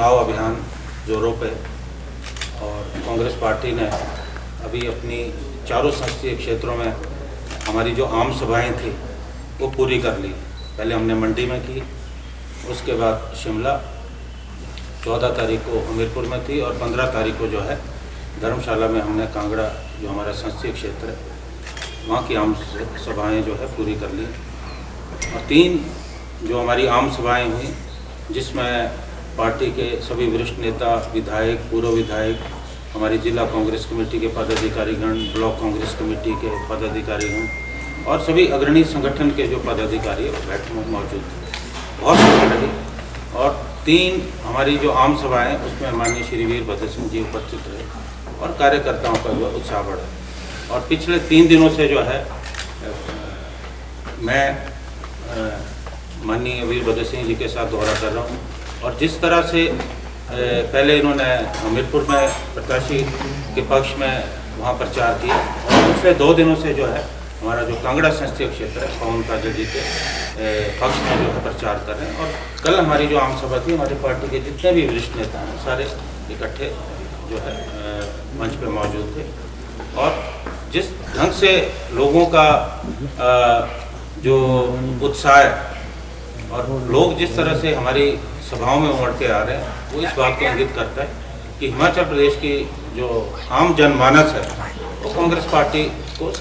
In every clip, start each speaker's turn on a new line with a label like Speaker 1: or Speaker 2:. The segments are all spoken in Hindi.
Speaker 1: चुनाव अभियान जोरों पे और कांग्रेस पार्टी ने अभी अपनी चारों संसदीय क्षेत्रों में हमारी जो आम सभाएं थी वो पूरी कर ली। पहले हमने मंडी में की, उसके बाद शिमला, 14 तारीख को हमीरपुर में थी और 15 तारीख को जो है धर्मशाला में हमने कांगड़ा जो हमारा संसदीय क्षेत्र है वहाँ की आम सभाएं जो है पूरी कर ली। और 3 जो हमारी आम सभाएं हुई जिसमें पार्टी के सभी वरिष्ठ नेता, विधायक, पूर्व विधायक, हमारी जिला कांग्रेस कमेटी के पदाधिकारीगण, ब्लॉक कांग्रेस कमेटी के पदाधिकारीगण और सभी अग्रणी संगठन के जो पदाधिकारी है वो बैठक में मौजूद थे। बहुत सफल रही। और 3 हमारी जो आम सभाएं उसमें माननीय श्री वीरभद्र सिंह जी उपस्थित रहे और कार्यकर्ताओं का जो उत्साह बढ़ा। और पिछले 3 दिनों से जो है मैं माननीय वीरभद्र सिंह जी के साथ दौरा कर रहा हूँ और जिस तरह से पहले इन्होंने हमीरपुर में प्रत्याशी के पक्ष में वहाँ प्रचार किया और पिछले 2 दिनों से जो है हमारा जो कांगड़ा संसदीय क्षेत्र है पवन काजल जी के पक्ष में जो है प्रचार कर रहे हैं। और कल हमारी जो आम सभा थी हमारी पार्टी के जितने भी वरिष्ठ नेता हैं सारे इकट्ठे जो है मंच पे मौजूद थे। और जिस ढंग से लोगों का जो उत्साह है और लोग जिस तरह से हमारी सभाओं में उमड़ के आ रहे हैं वो इस बात को इंगित करता है कि हिमाचल प्रदेश की जो आम जनमानस है वो कांग्रेस पार्टी को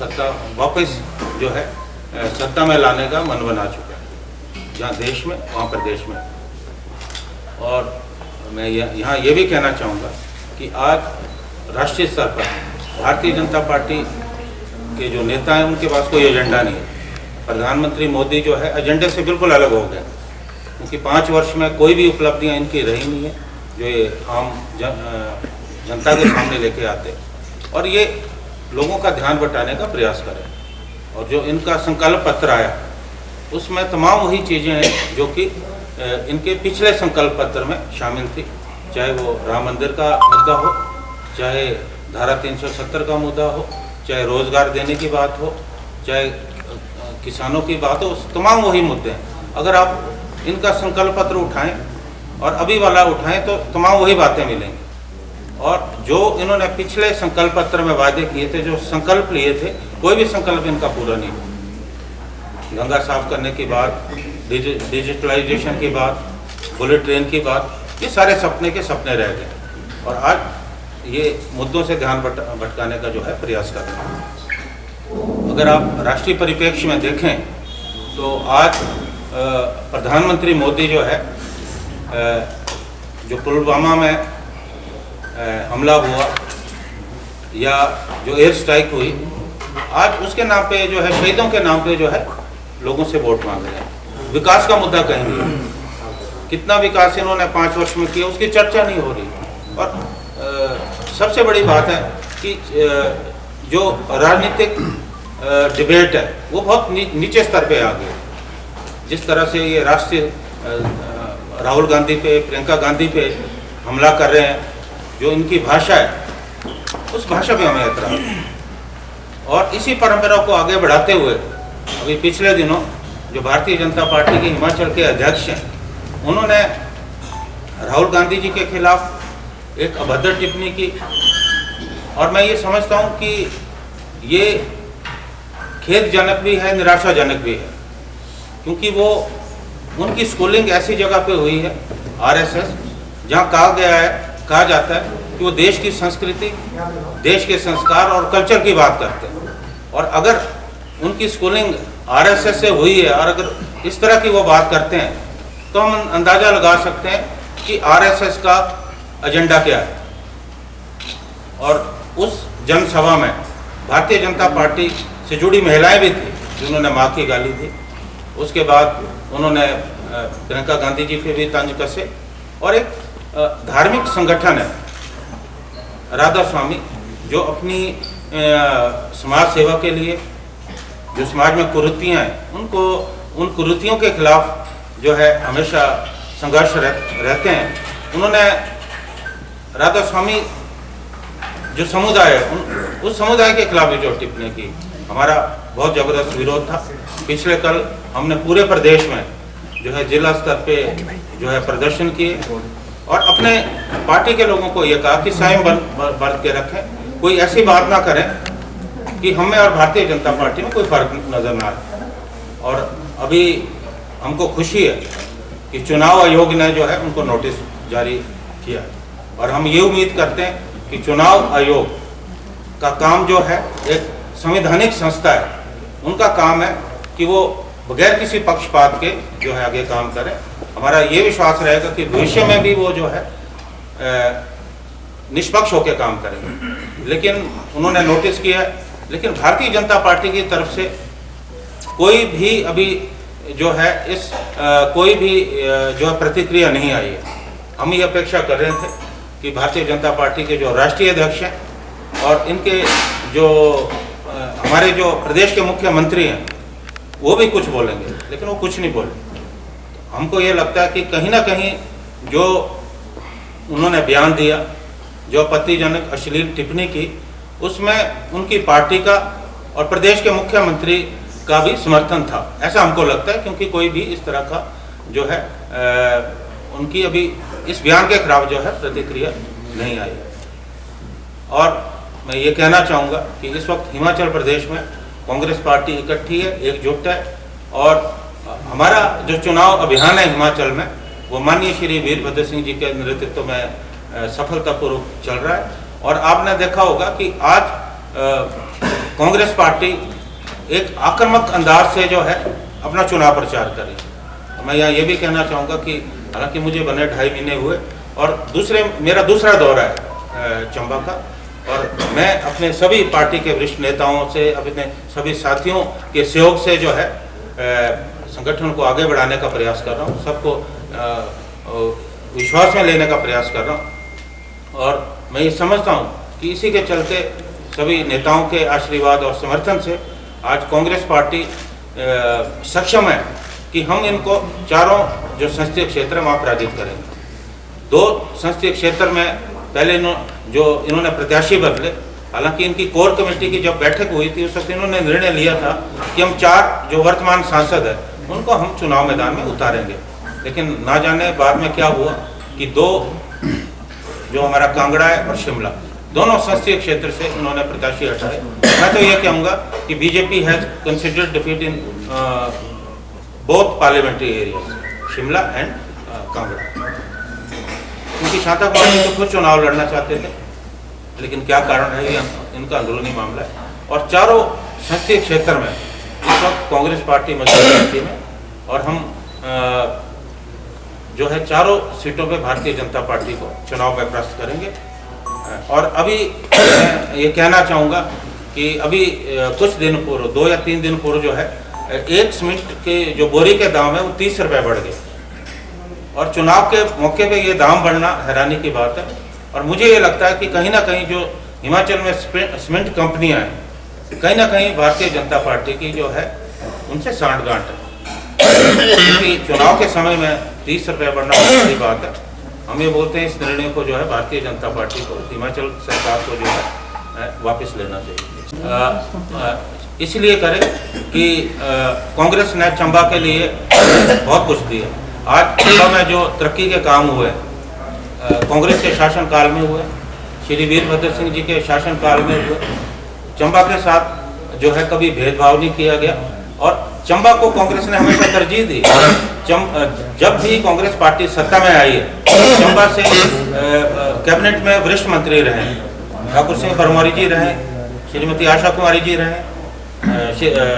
Speaker 1: वापस जो है सत्ता में लाने का मन बना चुका है, जहाँ देश में वहाँ प्रदेश में। और मैं यहाँ ये भी कहना चाहूँगा कि आज राष्ट्रीय स्तर पर भारतीय जनता पार्टी के जो नेता हैं उनके पास कोई एजेंडा नहीं है। प्रधानमंत्री मोदी जो है एजेंडे से बिल्कुल अलग हो गए, क्योंकि 5 वर्ष में कोई भी उपलब्धियां इनकी रही नहीं है जो ये आम जनता के सामने लेके आते और ये लोगों का ध्यान बटाने का प्रयास करें। और जो इनका संकल्प पत्र आया उसमें तमाम वही चीज़ें हैं जो कि इनके पिछले संकल्प पत्र में शामिल थी, चाहे वो राम मंदिर का मुद्दा हो, चाहे धारा 370 का मुद्दा हो, चाहे रोज़गार देने की बात हो, चाहे किसानों की बात हो, तमाम वही मुद्दे हैं। अगर आप इनका संकल्प पत्र उठाएं और अभी वाला उठाएं तो तमाम वही बातें मिलेंगी। और जो इन्होंने पिछले संकल्प पत्र में वादे किए थे, जो संकल्प लिए थे, कोई भी संकल्प इनका पूरा नहीं हुआ। गंगा साफ करने की बात, डिजिटलाइजेशन की बात, बुलेट ट्रेन की बात, ये सारे सपने के सपने रह गए और आज ये मुद्दों से ध्यान भटकाने का जो है प्रयास कर रहे हैं। अगर आप राष्ट्रीय परिप्रेक्ष्य में देखें तो आज प्रधानमंत्री मोदी जो है जो पुलवामा में हमला हुआ या जो एयर स्ट्राइक हुई, आज उसके नाम पे जो है शहीदों के नाम पे जो है लोगों से वोट मांग रहे हैं। विकास का मुद्दा कहीं नहीं है। कितना विकास इन्होंने 5 वर्ष में किया उसकी चर्चा नहीं हो रही। और सबसे बड़ी बात है कि जो राजनीतिक डिबेट है वो बहुत नीचे स्तर पे आ गई। जिस तरह से ये राष्ट्रीय राहुल गांधी पे, प्रियंका गांधी पे हमला कर रहे हैं, जो इनकी भाषा है उस भाषा पे हमें ऐतराज़ है। और इसी परंपरा को आगे बढ़ाते हुए अभी पिछले दिनों जो भारतीय जनता पार्टी के हिमाचल के अध्यक्ष हैं उन्होंने राहुल गांधी जी के खिलाफ एक अभद्र टिप्पणी की। और मैं ये समझता हूँ कि ये खेदजनक भी है, निराशाजनक भी है, क्योंकि वो उनकी स्कूलिंग ऐसी जगह पे हुई है आरएसएस, जहाँ कहा जाता है कि वो देश की संस्कृति, देश के संस्कार और कल्चर की बात करते हैं। और अगर उनकी स्कूलिंग आरएसएस से हुई है और अगर इस तरह की वो बात करते हैं तो हम अंदाज़ा लगा सकते हैं कि आरएसएस का एजेंडा क्या है। और उस जनसभा में भारतीय जनता पार्टी से जुड़ी महिलाएं भी थी जिन्होंने माँ की गाली दी। उसके बाद उन्होंने प्रियंका गांधी जी पे भी तंज कसे। और एक धार्मिक संगठन है राधा स्वामी, जो अपनी समाज सेवा के लिए जो समाज में कुरीतियाँ हैं उनको, उन कुरीतियों के खिलाफ जो है हमेशा संघर्ष रहते हैं। उन्होंने राधा स्वामी जो समुदाय है उस समुदाय के खिलाफ भी जो टिप्पणी की, हमारा बहुत ज़बरदस्त विरोध था। पिछले कल हमने पूरे प्रदेश में जो है जिला स्तर पे जो है प्रदर्शन किए और अपने पार्टी के लोगों को ये कहा कि संयम बरत के रखें, कोई ऐसी बात ना करें कि हमें और भारतीय जनता पार्टी में कोई फर्क नज़र ना आए। और अभी हमको खुशी है कि चुनाव आयोग ने जो है उनको नोटिस जारी किया और हम ये उम्मीद करते हैं कि चुनाव आयोग का काम जो है एक संवैधानिक संस्था है, उनका काम है कि वो बगैर किसी पक्षपात के जो है आगे काम करें। हमारा ये विश्वास रहेगा कि भविष्य में भी वो जो है निष्पक्ष होकर काम करेंगे। लेकिन उन्होंने नोटिस किया, लेकिन भारतीय जनता पार्टी की तरफ से कोई भी अभी जो है कोई भी जो है प्रतिक्रिया नहीं आई है। हम ये अपेक्षा कर रहे थे कि भारतीय जनता पार्टी के जो राष्ट्रीय अध्यक्ष हैं और इनके जो हमारे जो प्रदेश के मुख्यमंत्री हैं वो भी कुछ बोलेंगे, लेकिन वो कुछ नहीं बोले। हमको ये लगता है कि कहीं ना कहीं जो उन्होंने बयान दिया, जो आपत्तिजनक अश्लील टिप्पणी की, उसमें उनकी पार्टी का और प्रदेश के मुख्यमंत्री का भी समर्थन था, ऐसा हमको लगता है। क्योंकि कोई भी इस तरह का जो है उनकी अभी इस बयान के खिलाफ जो है प्रतिक्रिया नहीं आई है। और मैं ये कहना चाहूँगा कि इस वक्त हिमाचल प्रदेश में कांग्रेस पार्टी इकट्ठी है, एकजुट है और हमारा जो चुनाव अभियान है हिमाचल में वो माननीय श्री वीरभद्र सिंह जी के नेतृत्व में सफलतापूर्वक चल रहा है। और आपने देखा होगा कि आज कांग्रेस पार्टी एक आक्रामक अंदाज से जो है अपना चुनाव प्रचार कर रही है। मैं यहाँ ये भी कहना चाहूँगा कि हालांकि मुझे बने 2.5 महीने हुए और मेरा दूसरा दौरा है चंबा का, और मैं अपने सभी पार्टी के वरिष्ठ नेताओं से, अपने सभी साथियों के सहयोग से जो है संगठन को आगे बढ़ाने का प्रयास कर रहा हूँ, सबको विश्वास में लेने का प्रयास कर रहा हूँ। और मैं ये समझता हूँ कि इसी के चलते सभी नेताओं के आशीर्वाद और समर्थन से आज कांग्रेस पार्टी सक्षम है कि हम इनको चारों जो संसदीय क्षेत्र है वहाँ पराजित करेंगे। 2 संसदीय क्षेत्र में पहले इन्होंने प्रत्याशी बदले, हालांकि इनकी कोर कमेटी की जब बैठक हुई थी उस वक्त इन्होंने निर्णय लिया था कि हम 4 जो वर्तमान सांसद है उनको हम चुनाव मैदान में उतारेंगे। लेकिन ना जाने बाद में क्या हुआ कि 2 जो हमारा कांगड़ा है और शिमला, दोनों संसदीय क्षेत्र से उन्होंने प्रत्याशी हटाए। मैं तो ये कहूँगा कि BJP has considered defeat in both parliamentary areas, Shimla and Kangra. क्योंकि शांता कुमार जी तो खुद चुनाव लड़ना चाहते थे, लेकिन क्या कारण है ये इनका अंदरूनी मामला है। और चारों संसदीय क्षेत्र में इस वक्त कांग्रेस पार्टी मजबूत में, और हम जो है चारों सीटों पे भारतीय जनता पार्टी को चुनाव में परास्त करेंगे। और अभी मैं ये कहना चाहूँगा कि अभी कुछ दिन पूर्व 2 या 3 दिन पूर्व जो है 1 सीमेंट के जो बोरी के दाम है वो 30 रुपये बढ़ गए, और चुनाव के मौके पे ये दाम बढ़ना हैरानी की बात है। और मुझे ये लगता है कि कहीं ना कहीं जो हिमाचल में सीमेंट कंपनियां हैं, कहीं ना कहीं भारतीय जनता पार्टी की जो है उनसे सांठगांठ है। क्योंकि चुनाव के समय में 30 रुपये बढ़ना बड़ी बात है। हम ये बोलते हैं इस निर्णय को जो है भारतीय जनता पार्टी को, हिमाचल सरकार को जो है वापस लेना चाहिए। इसलिए करें कि कांग्रेस ने चंबा के लिए बहुत कुछ दिया। आज चंबा में जो तरक्की के काम हुए कांग्रेस के शासनकाल में हुए, श्री वीरभद्र सिंह जी के शासनकाल में हुए। चंबा के साथ जो है कभी भेदभाव नहीं किया गया और चंबा को कांग्रेस ने हमेशा तरजीह दी। जब भी कांग्रेस पार्टी सत्ता में आई है, चंबा से कैबिनेट में वरिष्ठ मंत्री रहे, ठाकुर सिंह भरमौरी जी रहे, श्रीमती आशा कुमारी जी रहे,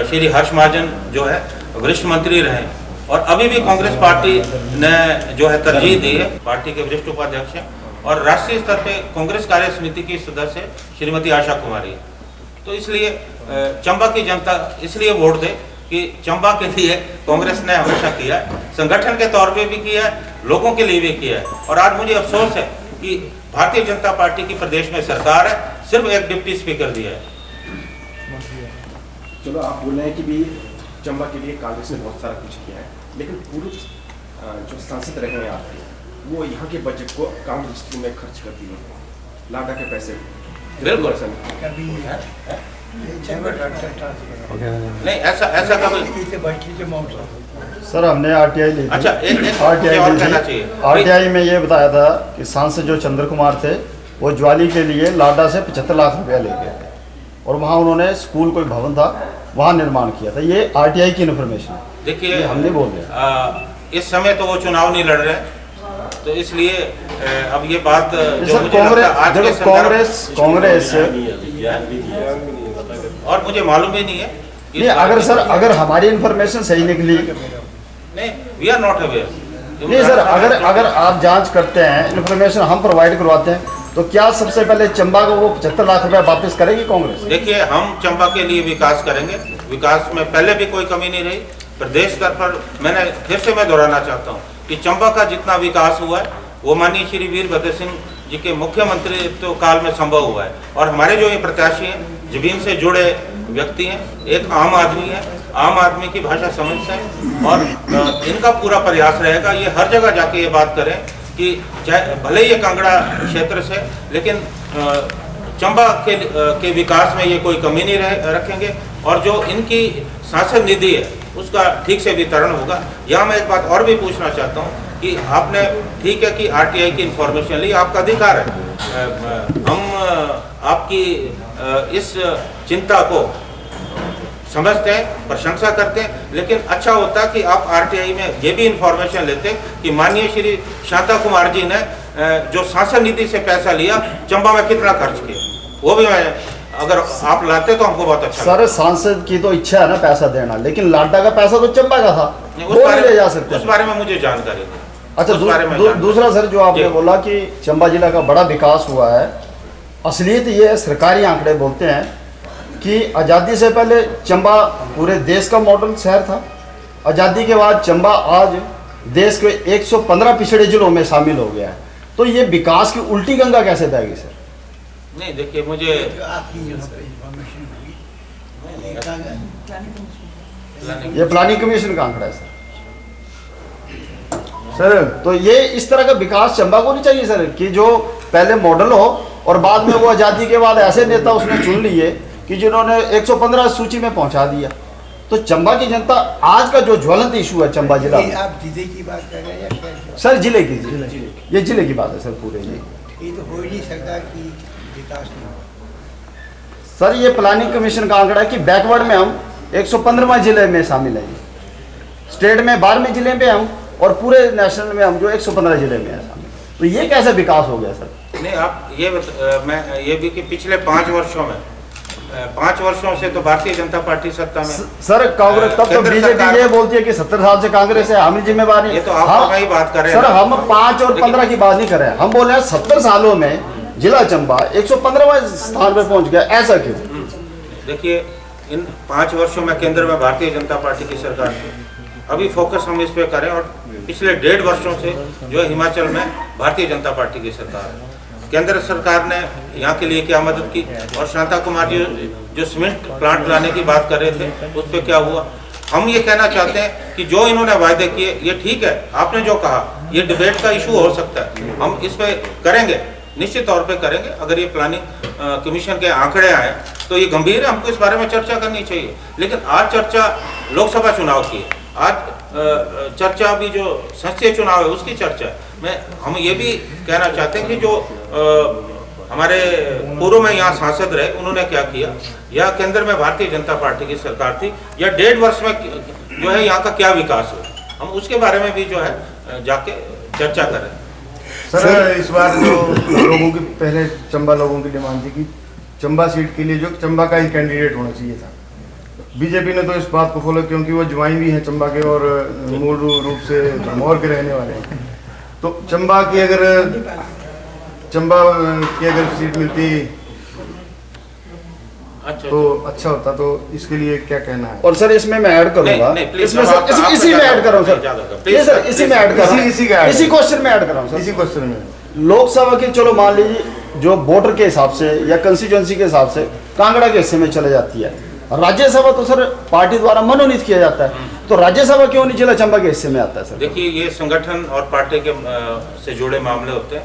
Speaker 1: श्री हर्ष महाजन जो है वरिष्ठ मंत्री रहे। और अभी भी कांग्रेस पार्टी ने जो है तरजीह दी है, पार्टी के वरिष्ठ उपाध्यक्ष हैं और राष्ट्रीय स्तर पे कांग्रेस कार्य समिति की सदस्य श्रीमती आशा कुमारी। तो इसलिए चंबा की जनता इसलिए वोट दे कि चंबा के लिए कांग्रेस ने हमेशा किया है, संगठन के तौर पे भी किया है, लोगों के लिए भी किया है। और आज मुझे अफसोस है कि भारतीय जनता पार्टी की प्रदेश में सरकार है, सिर्फ एक डिप्टी स्पीकर दिया है।
Speaker 2: चलो आप बोल रहे हैं कि भी चंबा के लिए कांग्रेस ने बहुत सारा कुछ किया है, लेकिन पूर्व जो सांसद रहे हैं आप वो यहाँ के बजट को कांग्रेस में खर्च कर दिए, लाडा के पैसे।
Speaker 1: बिल्कुल नहीं, ऐसा कभी
Speaker 3: सर हमने आरटीआई ली थी।
Speaker 1: अच्छा, एक मुझे और कहना चाहिए।
Speaker 3: आरटीआई में ये बताया था कि सांसद जो चंद्र कुमार थे वो ज्वाली के लिए लाडा से 75 लाख रुपया ले गए थे और वहाँ उन्होंने स्कूल कोई भवन था वहाँ निर्माण किया था। ये आरटीआई की इन्फॉर्मेशन है,
Speaker 1: देखिए
Speaker 3: ये हम नहीं बोल रहे।
Speaker 1: इस समय तो वो चुनाव नहीं लड़ रहे, तो इसलिए अब ये बात जो
Speaker 3: सर
Speaker 1: मुझे लगता है आज के संदर्भ
Speaker 3: कांग्रेस
Speaker 1: और मुझे मालूम ही नहीं है
Speaker 3: नहीं, अगर सर अगर हमारी इन्फॉर्मेशन सही निकली
Speaker 1: नहीं, वी आर नॉट अवेयर।
Speaker 3: नहीं सर, अगर आप जांच करते हैं, इन्फॉर्मेशन हम प्रोवाइड करवाते हैं, तो क्या सबसे पहले चंबा को वो 75 लाख रुपया वापस करेगी कांग्रेस?
Speaker 1: देखिए, हम चंबा के लिए विकास करेंगे। विकास में पहले भी कोई कमी नहीं रही। प्रदेश स्तर पर फिर से मैं दोहराना चाहता हूँ कि चंबा का जितना विकास हुआ है वो माननीय श्री वीरभद्र सिंह जी के मुख्यमंत्रित्व काल में संभव हुआ है। और हमारे जो ये प्रत्याशी हैं जमीन से जुड़े व्यक्ति हैं, एक आम आदमी है, आम आदमी की भाषा समझते हैं और इनका पूरा प्रयास रहेगा ये हर जगह जाके ये बात करें कि चाहे भले ये कांगड़ा क्षेत्र से, लेकिन चंबा के विकास में ये कोई कमी नहीं रखेंगे और जो इनकी सांसद निधि है उसका ठीक से वितरण होगा। यहाँ मैं एक बात और भी पूछना चाहता हूँ कि आपने ठीक है कि आरटीआई की इंफॉर्मेशन ली, आपका अधिकार है। हम आपकी इस चिंता को समझते हैं, प्रशंसा करते हैं, लेकिन अच्छा होता कि आप आरटीआई में ये भी इंफॉर्मेशन लेते कि माननीय श्री शांता कुमार जी ने जो सांसद निधि से पैसा लिया चंबा में कितना खर्च किया, वो भी मैं अगर आप लाते तो हमको बहुत अच्छा।
Speaker 3: सर सांसद की तो इच्छा है ना पैसा देना, लेकिन लाडा का पैसा तो चंबा का था, वो नहीं ले जा सकते।
Speaker 1: उस बारे में मुझे जानकारी नहीं।
Speaker 3: अच्छा, दूसरा सर जो आपने बोला कि चंबा जिला का बड़ा विकास हुआ है, असलियत ये है, सरकारी आंकड़े बोलते हैं कि आज़ादी से पहले चंबा पूरे देश का मॉडल शहर था। आज़ादी के बाद चंबा आज देश के 115 पिछड़े जिलों में शामिल हो गया है। तो ये विकास की उल्टी गंगा कैसे बहेगी सर?
Speaker 1: नहीं, देखिए मुझे
Speaker 3: ये प्लानिंग कमीशन का आंकड़ा है सर। तो ये इस तरह का विकास चंबा को नहीं चाहिए सर कि जो पहले मॉडल हो और बाद में वो आज़ादी के बाद ऐसे नेता उसने चुन लिए कि जिन्होंने 115 सूची में पहुंचा दिया। तो चंबा की जनता आज का जो ज्वलंत इशू है चंबा जिला में,
Speaker 4: आप जिले की बात कर रहे हैं
Speaker 3: सर जिले की, ये जिले की बात है सर पूरे जी।
Speaker 4: ये तो हो ही नहीं सकता कि विकास नहीं हो।
Speaker 3: सर ये प्लानिंग कमीशन का आंकड़ा है कि बैकवर्ड में हम 115वां जिले में शामिल हैं, स्टेट में 12वें जिले में हम और पूरे नेशनल में हम जो 115 जिले में है शामिल। तो ये कैसे विकास हो गया सर?
Speaker 1: नहीं, आप ये मैं ये भी कि पिछले 5 वर्षों में 5 वर्षों से तो भारतीय जनता पार्टी सत्ता में।
Speaker 3: सर कांग्रेस तब तो बीजेपी ये बोलती है कि 70 साल से कांग्रेस है, हमें जिम्मेवार नहीं।
Speaker 1: ये तो आप ही बात कर रहे हैं
Speaker 3: सर, हम 5 और 15 की बात नहीं कर रहे हैं, हम बोल रहे हैं 70 सालों में जिला चंबा 115वें स्थान पर पहुंच गया, ऐसा क्यों?
Speaker 1: देखिए, इन 5 वर्षों में केंद्र में भारतीय जनता पार्टी की सरकार थी। अभी फोकस हम इस पे करें और पिछले 1.5 वर्षों से जो हिमाचल में भारतीय जनता पार्टी की सरकार है। केंद्र सरकार ने यहाँ के लिए क्या मदद की और शांता कुमार जी जो सीमेंट प्लांट लाने की बात कर रहे थे उस पर क्या हुआ? हम ये कहना चाहते हैं कि जो इन्होंने वायदे किए ये ठीक है, आपने जो कहा ये डिबेट का इशू हो सकता है, हम इस पे करेंगे, निश्चित तौर पे करेंगे। अगर ये प्लानिंग कमीशन के आंकड़े आए तो ये गंभीर है, हमको इस बारे में चर्चा करनी चाहिए। लेकिन आज चर्चा लोकसभा चुनाव की है, आज चर्चा भी जो संसदीय चुनाव है उसकी चर्चा है। हम ये भी कहना चाहते हैं कि जो हमारे पूर्व में यहाँ सांसद रहे उन्होंने क्या किया, या केंद्र में भारतीय जनता पार्टी की सरकार थी, या 1.5 वर्ष में जो है यहाँ का क्या विकास हुआ, हम उसके बारे में भी जो है जाके चर्चा करें।
Speaker 5: सर इस बार जो लोगों की पहले चंबा लोगों की डिमांड थी कि चंबा सीट के लिए जो चंबा का ही कैंडिडेट होना चाहिए था। बीजेपी ने तो इस बात को फॉलो, क्योंकि वो ज्वाइन भी हैं चंबा के और मूल रूप से धर्मौर के रहने वाले हैं। तो चंबा की अगर सीट मिलती तो अच्छा होता, तो इसके लिए क्या कहना है?
Speaker 3: और सर इसमें मैं ऐड करूंगा, इसमें सर इसी में ऐड कर रहा हूं सर, इसी में ऐड कर रहा हूं, इसी क्वेश्चन में ऐड कर रहा हूं सर,
Speaker 5: इसी क्वेश्चन में।
Speaker 3: लोकसभा की चलो मान लीजिए जो वोटर के हिसाब से या कंस्टिट्यूएंसी के हिसाब से कांगड़ा के हिस्से में चले जाती है, राज्यसभा तो सर पार्टी द्वारा मनोनीत किया जाता है, तो राज्यसभा क्यों नहीं जिला चंबा के हिस्से में आता है सर?
Speaker 1: देखिए, ये संगठन और पार्टी के से जुड़े मामले होते हैं।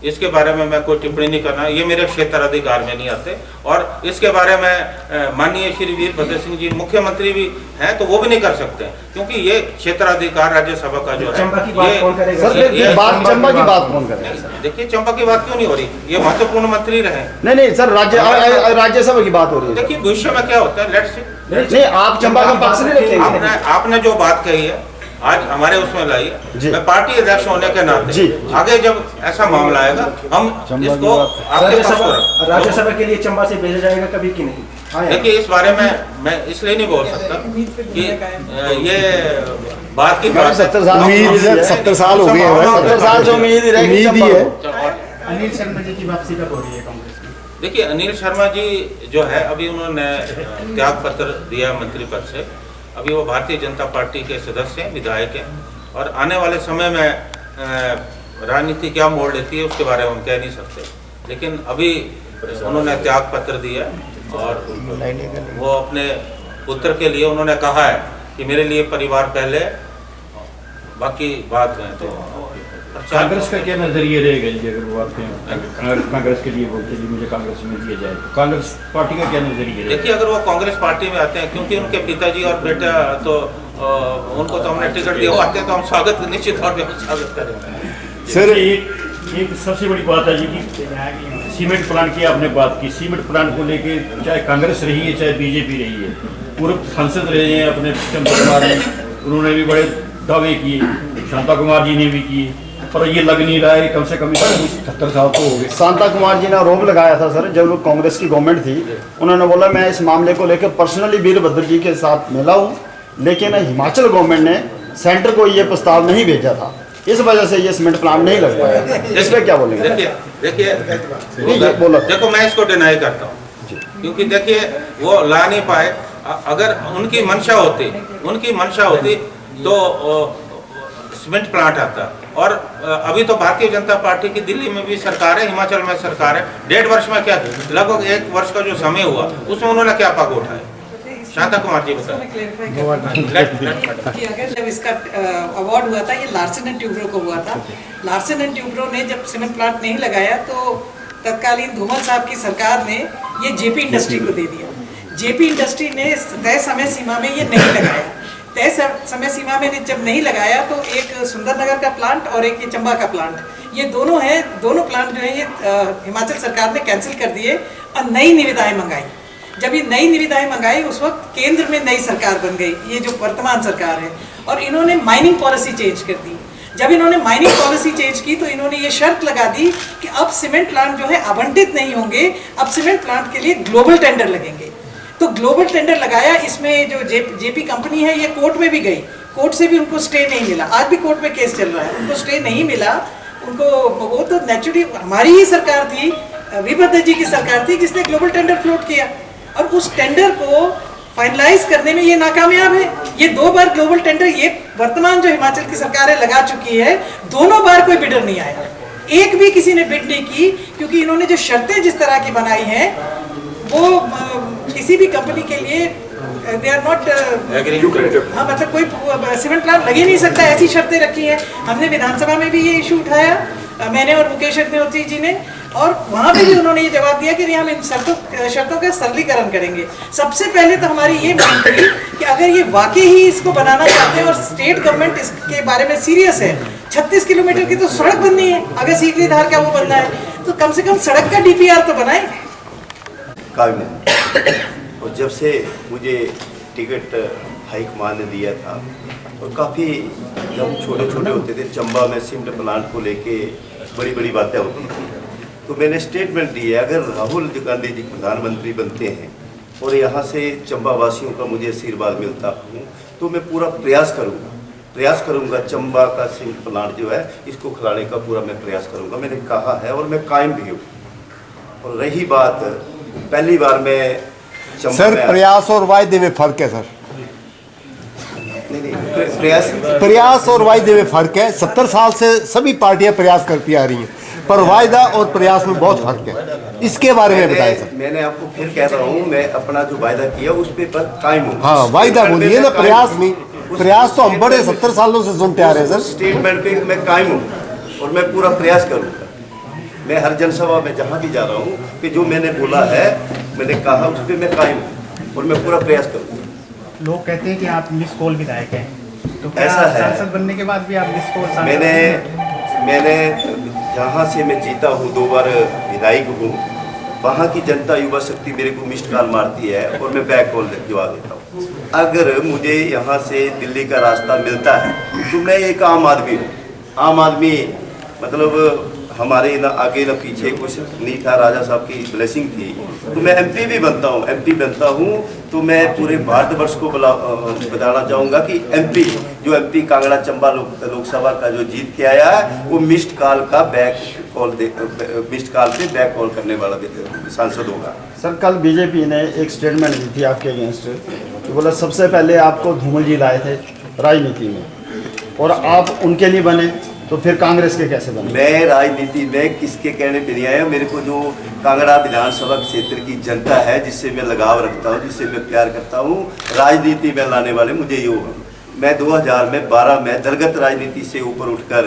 Speaker 1: इसके बारे में मैं कोई टिप्पणी नहीं करना, ये मेरे क्षेत्राधिकार में नहीं आते। और इसके बारे में माननीय श्री वीरभद्र सिंह जी मुख्यमंत्री भी हैं तो वो भी नहीं कर सकते, क्योंकि ये क्षेत्राधिकार राज्यसभा का जो है।
Speaker 2: चंबा की बात कौन करेगा?
Speaker 3: सर ये बात चंबा की बात कौन करेगा?
Speaker 1: देखिए चंबा की बात क्यों नहीं हो रही, ये महत्वपूर्ण मंत्री रहे।
Speaker 3: नहीं सर, राज्यसभा की बात हो रही है।
Speaker 1: देखिए भविष्य में क्या होता है, लेट्स सी।
Speaker 3: नहीं, आप चंबा का पक्ष नहीं रखेंगे।
Speaker 1: आपने जो बात कही है आज हमारे उसमें लाई है, मैं पार्टी अध्यक्ष होने के नाते
Speaker 3: जी।
Speaker 1: आगे जब ऐसा मामला आएगा हम इसको आपके पास करें।
Speaker 2: राज्यसभा के लिए चंबा से भेजा जाएगा कभी कि नहीं? हाँ यार।
Speaker 1: देखिए इस बारे में मैं इसलिए नहीं बोल सकता कि ये बात की बात
Speaker 3: 70 साल
Speaker 5: उम्मीद है, 70 साल हो गए हैं,
Speaker 3: 70 साल से उम्मीद ही रहेगी
Speaker 5: उम्मीद ही है।
Speaker 2: अनिल शर्मा जी की वापसी कब हो रही है कांग्रेस में?
Speaker 1: देखिए अनिल शर्मा जी जो है अभी उन्होंने त्याग पत्र दिया मंत्री पद से, अभी वो भारतीय जनता पार्टी के सदस्य हैं, विधायक हैं, और आने वाले समय में राजनीति क्या मोड़ लेती है उसके बारे में हम कह नहीं सकते, लेकिन अभी उन्होंने त्याग पत्र दिया और वो अपने पुत्र के लिए उन्होंने कहा है कि मेरे लिए परिवार पहले, बाकी बात है तो
Speaker 6: कांग्रेस का क्या नजरिया रहेगा जी अगर वो आते हैं कांग्रेस के लिए बोलते हैं मुझे कांग्रेस में दिया जाए, तो कांग्रेस पार्टी का क्या नजरिया रहेगा?
Speaker 1: देखिए अगर वो कांग्रेस पार्टी में आते हैं, क्योंकि उनके पिताजी और बेटा तो उनको तो हमने टिकट दिया, आते हैं तो हम स्वागत निश्चित तौर पर स्वागत करेंगे।
Speaker 6: सर एक सबसे बड़ी बात है जी कि सीमेंट प्लांट की आपने बात की, सीमेंट प्लांट को लेके चाहे कांग्रेस रही है चाहे बीजेपी रही है, पूर्व सांसद रहे हैं अपने चंद्र कुमार ने, उन्होंने भी बड़े दावे किए, शांता कुमार जी ने भी किए, पर ये लग नहीं रहा है कम से कम 70 साल तो हो गए।
Speaker 3: शांता कुमार जी ने आरोप लगाया था सर, जब कांग्रेस की गवर्नमेंट थी, उन्होंने बोला मैं इस मामले को लेकर पर्सनली वीरभद्र जी के साथ मिला हूँ, लेकिन हिमाचल गवर्नमेंट ने सेंटर को ये प्रस्ताव नहीं भेजा था, इस वजह से ये सीमेंट प्लांट नहीं लग पाया। इस पर क्या बोलेंगे?
Speaker 1: देखिए बोला, देखो मैं इसको डिनाई करता हूँ, क्योंकि देखिए वो ला नहीं पाए। अगर उनकी मंशा होती तो सीमेंट प्लांट आता। और अभी तो भारतीय जनता पार्टी की दिल्ली में भी सरकार है, हिमाचल में सरकार है, 1.5 वर्ष में क्या, लगभग 1 वर्ष का जो समय हुआ उसमें उन्होंने क्या पाग उठाया? शांता कुमार जी बताएं।
Speaker 7: कि अगर जब इसका अवार्ड हुआ था, ये लार्सन एंड ट्यूब्रो को हुआ था, लार्सन एंड ट्यूब्रो ने जब सीमेंट प्लांट नहीं लगाया तो तत्कालीन धूमल साहब की सरकार ने ये जेपी इंडस्ट्री को दे दिया। जेपी इंडस्ट्री ने तय समय सीमा में ये नहीं लगाया, तय समय सीमा में जब नहीं लगाया तो एक सुंदरनगर का प्लांट और एक ये चंबा का प्लांट, ये दोनों हैं, दोनों प्लांट जो है ये हिमाचल सरकार ने कैंसिल कर दिए और नई निविदाएं मंगाई। जब ये नई निविदाएं मंगाई उस वक्त केंद्र में नई सरकार बन गई, ये जो वर्तमान सरकार है, और इन्होंने माइनिंग पॉलिसी चेंज कर दी। जब इन्होंने माइनिंग पॉलिसी चेंज की तो इन्होंने ये शर्त लगा दी कि अब सीमेंट प्लांट जो है आवंटित नहीं होंगे, अब सीमेंट प्लांट के लिए ग्लोबल टेंडर लगेंगे। तो ग्लोबल टेंडर लगाया, इसमें जो जेपी कंपनी है ये कोर्ट में भी गई, कोर्ट से भी उनको स्टे नहीं मिला, आज भी कोर्ट में केस चल रहा है, उनको स्टे नहीं मिला उनको। वो तो नेचुरली हमारी ही सरकार थी, वीरभद्र जी की सरकार थी जिसने ग्लोबल टेंडर फ्लोट किया, और उस टेंडर को फाइनलाइज करने में ये नाकामयाब है। ये 2 बार ग्लोबल टेंडर ये वर्तमान जो हिमाचल की सरकार है लगा चुकी है, दोनों बार कोई बिडर नहीं आया, एक भी किसी ने बिड नहीं की, क्योंकि इन्होंने जो शर्तें जिस तरह की बनाई हैं वो किसी भी कंपनी के लिए दे आर नॉट, हाँ मतलब कोई सीमेंट प्लांट लग ही नहीं सकता, ऐसी शर्तें रखी हैं। हमने विधानसभा में भी ये इशू उठाया, मैंने और मुकेश अग्निहोत्री जी ने, और वहाँ पे भी उन्होंने ये जवाब दिया कि नहीं हम इन शर्तों का सरलीकरण करेंगे। सबसे पहले तो हमारी ये मांग थी कि अगर ये वाकई ही इसको बनाना चाहते हैं और स्टेट गवर्नमेंट इसके बारे में सीरियस है, 36 किलोमीटर की तो सड़क बननी है, अगर सीकरी धार का वो बनना है तो कम से कम सड़क का DPR तो बनाए।
Speaker 8: और जब से मुझे टिकट हाईकमान ने दिया था, और काफ़ी जब छोटे छोटे होते थे चंबा में सीमेंट प्लांट को लेके बड़ी बड़ी बातें होती थी, तो मैंने स्टेटमेंट दी है अगर राहुल गांधी जी प्रधानमंत्री बनते हैं और यहाँ से चंबा वासियों का मुझे आशीर्वाद मिलता हूँ तो मैं पूरा प्रयास करूँगा चंबा का सीमेंट प्लांट जो है इसको खिलाने का पूरा मैं प्रयास करूँगा, मैंने कहा है और मैं कायम भी हूँ। और रही बात पहली बार मैं
Speaker 5: सर प्रयास और वायदे में फर्क है सर,
Speaker 8: नहीं
Speaker 5: प्रयास और वायदे में फर्क है। 70 साल से सभी पार्टियां प्रयास करती आ रही हैं, पर वायदा और प्रयास में बहुत फर्क है, इसके बारे में बताएं सर।
Speaker 8: मैंने आपको फिर कह रहा हूँ, मैं अपना जो वायदा किया उस पर कायम हूँ।
Speaker 5: हाँ वायदा बोलिए ना, प्रयास नहीं, प्रयास तो हम बड़े 70 सालों से सुनते आ रहे हैं सर।
Speaker 8: स्टेटमेंट पे मैं कायम हूँ और मैं पूरा प्रयास करूँगा। मैं हर जनसभा में जहाँ भी जा रहा हूँ कि जो मैंने बोला है, मैंने कहा, उस पर मैं कायम हूँ और मैं पूरा प्रयास करूँगा।
Speaker 9: लोग कहते हैं कि आप मिस कॉल विधायक हैं, तो क्या
Speaker 8: ऐसा है।
Speaker 9: सांसद बनने के बाद भी आप मिस कॉल
Speaker 8: मैंने जहाँ से मैं जीता हूँ, 2 बार विधायक हूँ, वहाँ की जनता युवा शक्ति मेरे को मिस्ड कॉल मारती है और मैं बैक कॉल जवाब देता हूँ। अगर मुझे यहाँ से दिल्ली का रास्ता मिलता है तो मैं एक आम आदमी हूँ। आम आदमी मतलब हमारे ना आगे ना पीछे कुछ नहीं था, राजा साहब की ब्लेसिंग थी, तो मैं एमपी भी बनता हूँ। एमपी बनता हूँ तो मैं पूरे भारतवर्ष को बताना चाहूँगा कि एमपी कांगड़ा चंबा लोकसभा का जो जीत के आया है, वो मिस्ड कॉल का मिस्ड कॉल पे बैक कॉल करने वाला सांसद होगा।
Speaker 3: सर कल बीजेपी ने एक स्टेटमेंट दी थी आपके अगेंस्ट, तो बोला सबसे पहले आपको धूमल जी लाए थे राजनीति में और आप उनके नहीं बने, तो फिर कांग्रेस के कैसे बने?
Speaker 8: मैं राजनीति में किसके कहने पे नहीं आया। मेरे को जो कांगड़ा विधानसभा क्षेत्र की जनता है, जिससे मैं लगाव रखता हूँ, जिससे मैं प्यार करता हूँ, राजनीति में लाने वाले मुझे ये हो। मैं 2012 में दलगत राजनीति से ऊपर उठकर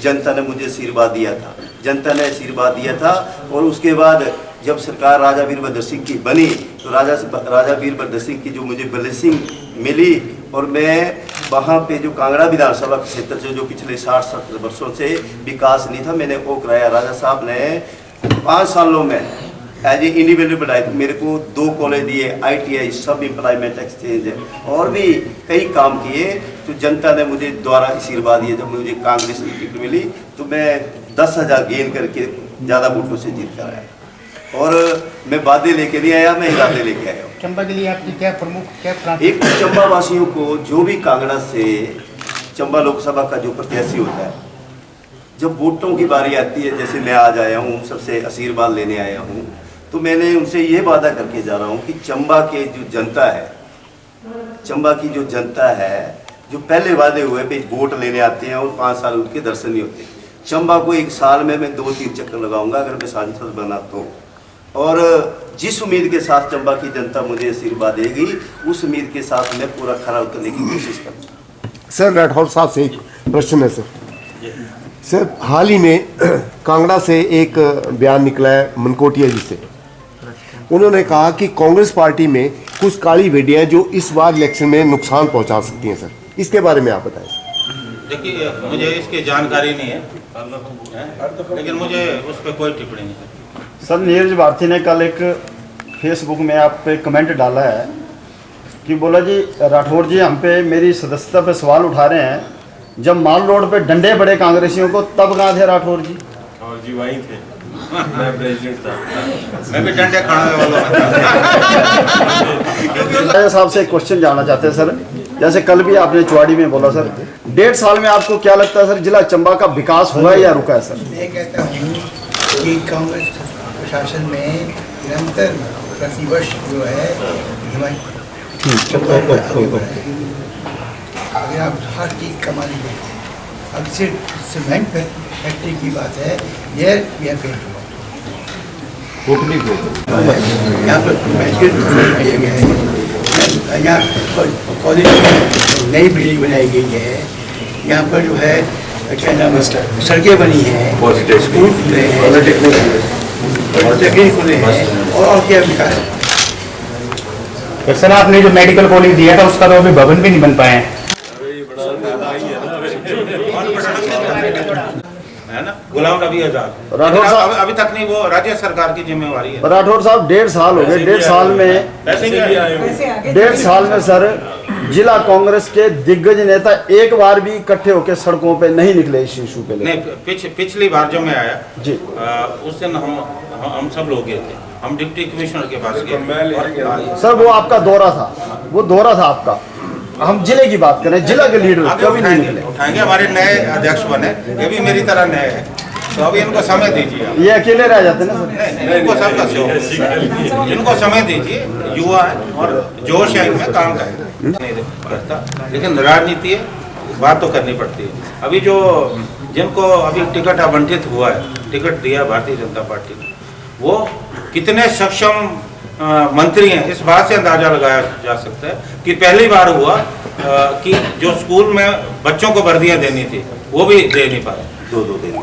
Speaker 8: जनता ने मुझे आशीर्वाद दिया था, जनता ने आशीर्वाद दिया था। और उसके बाद जब सरकार राजा वीरभद्र सिंह की बनी तो राजा वीरभद्र सिंह की जो मुझे ब्लेसिंग मिली, और मैं वहाँ पे जो कांगड़ा विधानसभा क्षेत्र से जो पिछले 60-70 वर्षों से विकास नहीं था, मैंने वो कराया। राजा साहब ने 5 सालों में एज ए इंडिविजुअल बढ़ाए, तो मेरे को 2 कॉलेज दिए, ITI, सब एम्प्लॉयमेंट एक्सचेंज और भी कई काम किए। तो जनता ने मुझे द्वारा आशीर्वाद दिया। जब मुझे कांग्रेस की टिकट मिली तो मैं 10,000 गेन करके ज़्यादा वोटों से जीत कर आया। और मैं वादे लेके नहीं आया, मैं इरादे लेके आया हूँ।
Speaker 9: चंबा के लिए आपकी क्या प्रमुख
Speaker 8: एक चंबा वासियों को, जो भी कांगड़ा से चंबा लोकसभा का जो प्रत्याशी होता है, जब वोटों की बारी आती है, जैसे मैं आज आया हूँ, सबसे आशीर्वाद लेने आया हूँ, तो मैंने उनसे ये वादा करके जा रहा हूँ कि चंबा के जो जनता है, चंबा की जो जनता है, जो पहले वादे हुए पे वोट लेने आते हैं और 5 साल उनके दर्शन नहीं होते, चंबा को 1 साल में मैं 2-3 चक्कर लगाऊंगा अगर मैं सांसद बना तो। और जिस उम्मीद के साथ चंबा की जनता मुझे आशीर्वाद देगी, उस उम्मीद के साथ मैं पूरा खरा उतरने की कोशिश करूँगा।
Speaker 10: सर राठौर साहब से एक प्रश्न है सर, हाल ही में कांगड़ा से एक बयान निकला है मनकोटिया जी से। उन्होंने कहा कि कांग्रेस पार्टी में कुछ काली भेड़ियाँ जो इस बार इलेक्शन में नुकसान पहुंचा सकती हैं। सर इसके बारे में आप बताएं।
Speaker 1: देखिए, मुझे इसकी जानकारी नहीं है, लेकिन मुझे उस पर कोई टिप्पणी नहीं है।
Speaker 3: सर नीरज भारती ने कल एक फेसबुक में आप पे कमेंट डाला है कि बोला जी राठौर जी हम पे मेरी सदस्यता पे सवाल उठा रहे हैं, जब माल रोड पे डंडे पड़े कांग्रेसियों को तब कहाँ थे राठौर जी?
Speaker 6: और जी वहीं थे, मैं प्रेसिडेंट था,
Speaker 1: मैं भी डंडे खाने वाला
Speaker 3: राजा साहब से एक क्वेश्चन जानना चाहते हैं सर, जैसे कल भी आपने चुवाड़ी में बोला सर, 1.5 साल में आपको क्या लगता है सर जिला चंबा का विकास हुआ है या रुका है? सर
Speaker 4: मैं कहता हूँ कि कांग्रेस प्रशासन में निरंतर प्रतिवर्ष जो है अगर आप हर चीज़ कमा लीजिए, अब सिर्फ सीमेंट फैक्ट्री की बात है, यह फेल हुआ। यहाँ पर मेडिकल किया गया है, यहाँ कॉलेज में नई बिल्डिंग बनाई गई है, यहाँ पर जो है क्या नाम है, सड़कें बनी हैं, स्कूल खुले हैं, पॉलिटेक्निक खुले हैं, और क्या विकास है।
Speaker 9: तो सर आपने जो मेडिकल कॉलेज दिया था उसका तो अभी भवन भी नहीं बन पाए हैं,
Speaker 1: है ना? गुलाम नबी आजाद
Speaker 3: राठौर साहब
Speaker 1: अभी तक नहीं, वो राज्य सरकार की जिम्मेवारी है।
Speaker 3: राठौर साहब 1.5 साल हो गए, 1.5 साल में
Speaker 1: पैसे भी आए,
Speaker 3: 1.5 साल में सर जिला कांग्रेस के दिग्गज नेता एक बार भी इकट्ठे होकर सड़कों पे नहीं निकले इस इशू पे।
Speaker 1: नहीं, पिछली बार जब मैं आया
Speaker 3: जी,
Speaker 1: उस दिन हम सब लोग गए थे, हम डिप्टी कमिश्नर के पास गए।
Speaker 3: सर वो आपका दौरा था, वो दौरा था आपका, हम जिले की बात करें, जिला के लीडर कभी नहीं निकले।
Speaker 1: उठाएंगे, हमारे नए अध्यक्ष बने, ये भी मेरी तरह नए हैं, तो अभी इनको समय दीजिए।
Speaker 3: ये अकेले रह जाते ना सर?
Speaker 1: नहीं, इनको सबका सहयोग, इनको समय दीजिए, युवा है और जोश है इनमें, काम करेगा नहीं करता, लेकिन राजनीति है, बात तो करनी पड़ती है। अभी जो जिनको अभी टिकट आवंटित हुआ है, टिकट दिया भारतीय जनता पार्टी ने, वो कितने सक्षम मंत्री हैं, इस बात से अंदाजा लगाया जा सकता है कि पहली बार हुआ कि जो स्कूल में बच्चों को वर्दियां देनी थी वो भी दे नहीं पाए,
Speaker 8: 2-2 दिन